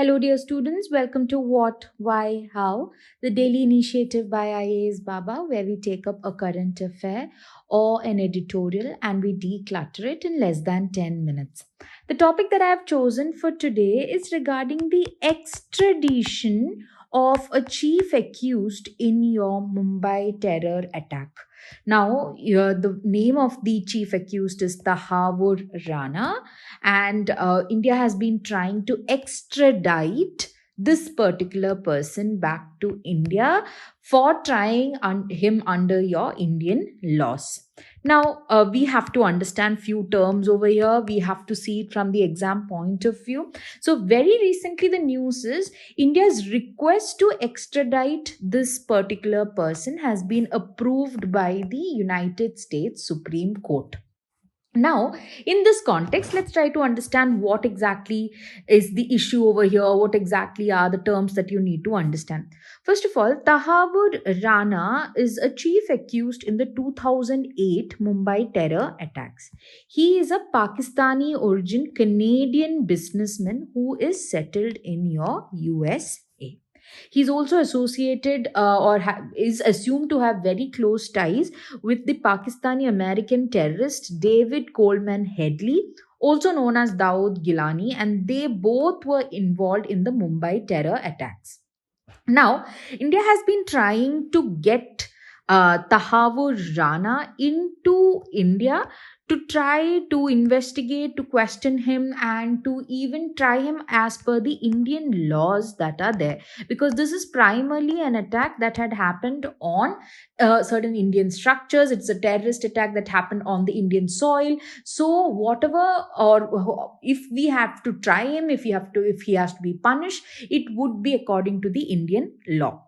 Hello, dear students. Welcome to What, Why, How, the daily initiative by IAS Baba, where we take up a current affair or an editorial and we declutter it in less than 10 minutes. The topic that I have chosen for today is regarding the extradition of a chief accused in your Mumbai terror attack. Now, the name of the chief accused is Tahavur Rana, and India has been trying to extradite this particular person back to India for trying him under your Indian laws. Now, we have to understand few terms over here. We have to see it from the exam point of view. So, very recently, the news is India's request to extradite this particular person has been approved by the United States Supreme Court. Now, in this context, let's try to understand what exactly is the issue over here, what exactly are the terms that you need to understand. First of all, Tahavur Rana is a chief accused in the 2008 Mumbai terror attacks. He is a Pakistani origin Canadian businessman who is settled in your USA. He's also associated is assumed to have very close ties with the Pakistani American terrorist David Coleman Headley, also known as Dawood Gilani, and they both were involved in the Mumbai terror attacks. Now, India has been trying to get Tahavur Rana into India to try to investigate, to question him, and to even try him as per the Indian laws that are there. Because this is primarily an attack that had happened on certain Indian structures. It's a terrorist attack that happened on the Indian soil. So, whatever, or if we have to try him, if he has to be punished, it would be according to the Indian law.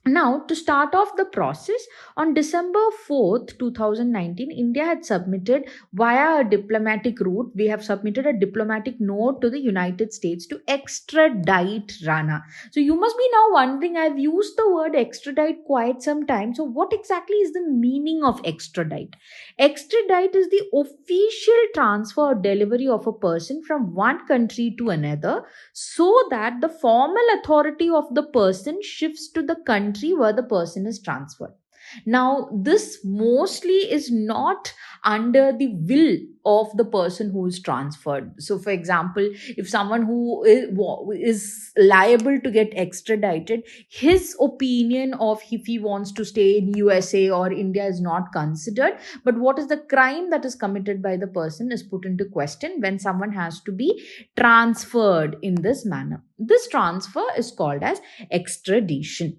Now, to start off the process, on December 4th, 2019, India had submitted via a diplomatic route, we have submitted a diplomatic note to the United States to extradite Rana. So, you must be now wondering, I've used the word extradite quite some time. So, what exactly is the meaning of extradite? Extradite is the official transfer or delivery of a person from one country to another so that the formal authority of the person shifts to the country where the person is transferred. Now, this mostly is not under the will of the person who is transferred. So, for example, if someone who is liable to get extradited, his opinion of if he wants to stay in USA or India is not considered, but what is the crime that is committed by the person is put into question when someone has to be transferred in this manner. This transfer is called as extradition.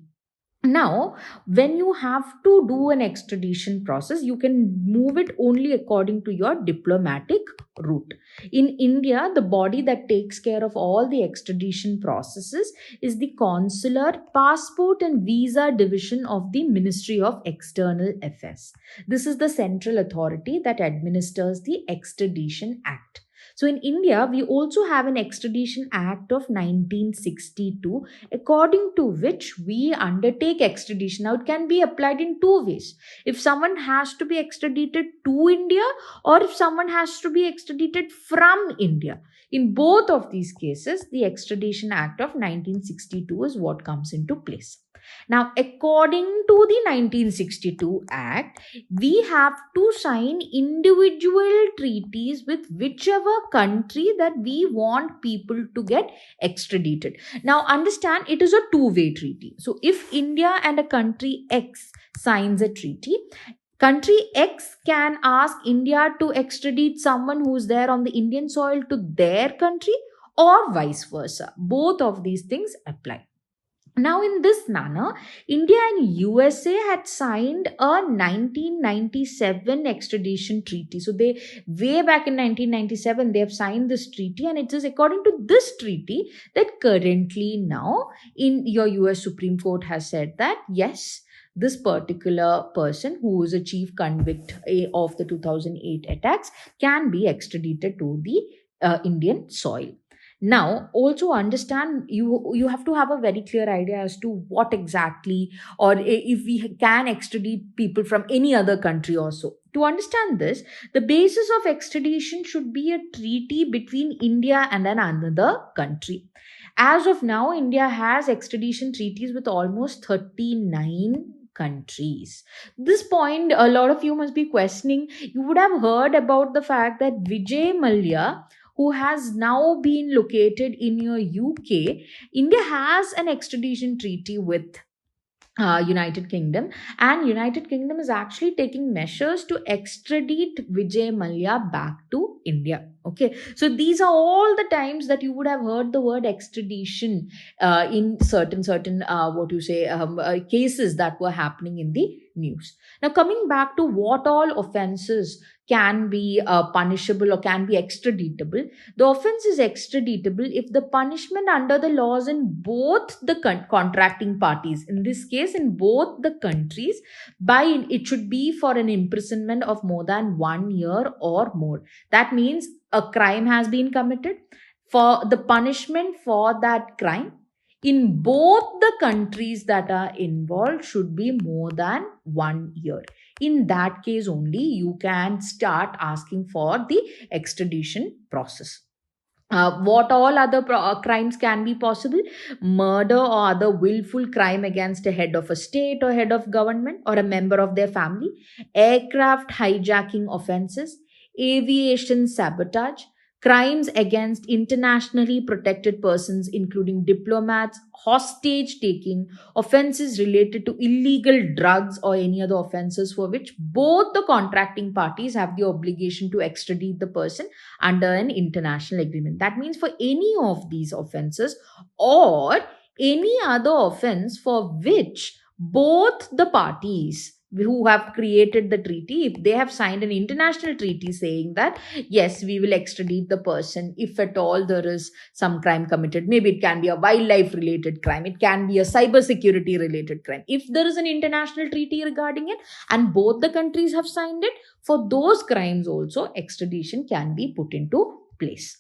Now, when you have to do an extradition process, you can move it only according to your diplomatic route. In India, the body that takes care of all the extradition processes is the Consular, Passport and Visa Division of the Ministry of External Affairs. This is the central authority that administers the Extradition Act. So in India, we also have an Extradition Act of 1962, according to which we undertake extradition. Now, it can be applied in two ways. If someone has to be extradited to India or if someone has to be extradited from India. In both of these cases, the Extradition Act of 1962 is what comes into place. Now, according to the 1962 Act, we have to sign individual treaties with whichever country that we want people to get extradited. Now, understand it is a two-way treaty. So, if India and a country X signs a treaty, country X can ask India to extradite someone who is there on the Indian soil to their country or vice versa. Both of these things apply. Now, in this manner, India and USA had signed a 1997 extradition treaty. So, they way back in 1997, they have signed this treaty, and it is according to this treaty that currently now in your US Supreme Court has said that yes, this particular person who is a chief convict of the 2008 attacks can be extradited to the Indian soil. Now, also understand, you have to have a very clear idea as to what exactly, or if we can extradite people from any other country also. To understand this, the basis of extradition should be a treaty between India and another country. As of now, India has extradition treaties with almost 39 countries. This point, a lot of you must be questioning. You would have heard about the fact that Vijay Mallya, who has now been located in your UK, India has an extradition treaty with United Kingdom, and United Kingdom is actually taking measures to extradite Vijay Mallya back to India. Okay, so these are all the times that you would have heard the word extradition in certain what you say cases that were happening in the news. Now, coming back to what all offenses can be punishable or can be extraditable, the offense is extraditable if the punishment under the laws in both the contracting parties, in this case in both the countries, by it should be for an imprisonment of more than 1 year or more. That means a crime has been committed. For the punishment for that crime in both the countries that are involved should be more than 1 year. In that case only you can start asking for the extradition process. What all other crimes can be possible? Murder or other willful crime against a head of a state or head of government or a member of their family, aircraft hijacking offenses, aviation sabotage, crimes against internationally protected persons, including diplomats, hostage taking, offenses related to illegal drugs, or any other offenses for which both the contracting parties have the obligation to extradite the person under an international agreement. That means for any of these offenses or any other offense for which both the parties who have created the treaty, if they have signed an international treaty saying that yes, we will extradite the person if at all there is some crime committed. Maybe it can be a wildlife related crime, it can be a cyber security related crime. If there is an international treaty regarding it and both the countries have signed it, for those crimes also extradition can be put into place.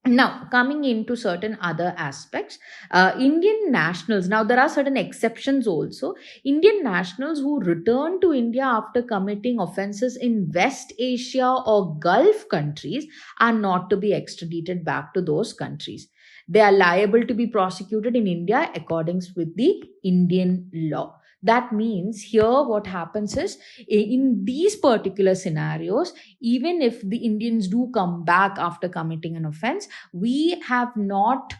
Now, coming into certain other aspects, Indian nationals, now there are certain exceptions also. Indian nationals who return to India after committing offenses in West Asia or Gulf countries are not to be extradited back to those countries. They are liable to be prosecuted in India according with the Indian law. That means here what happens is, in these particular scenarios, even if the Indians do come back after committing an offense, we have not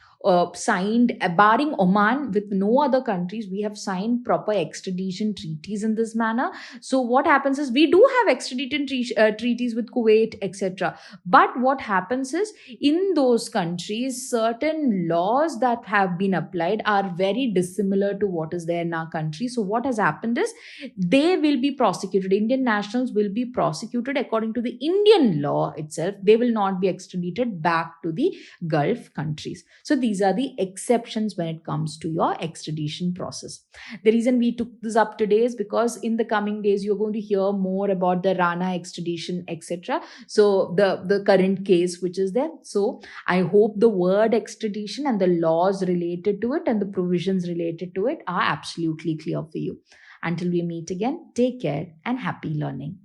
signed, barring Oman, with no other countries, we have signed proper extradition treaties in this manner. So what happens is, we do have extradition treaties with Kuwait, etc. But what happens is, in those countries, certain laws that have been applied are very dissimilar to what is there in our country. So what has happened is, they will be prosecuted. Indian nationals will be prosecuted according to the Indian law itself. They will not be extradited back to the Gulf countries. So these are the exceptions when it comes to your extradition process. The reason we took this up today is because in the coming days you're going to hear more about the Rana extradition, etc. So the current case which is there. So I hope the word extradition and the laws related to it and the provisions related to it are absolutely clear for you. Until we meet again, take care and happy learning.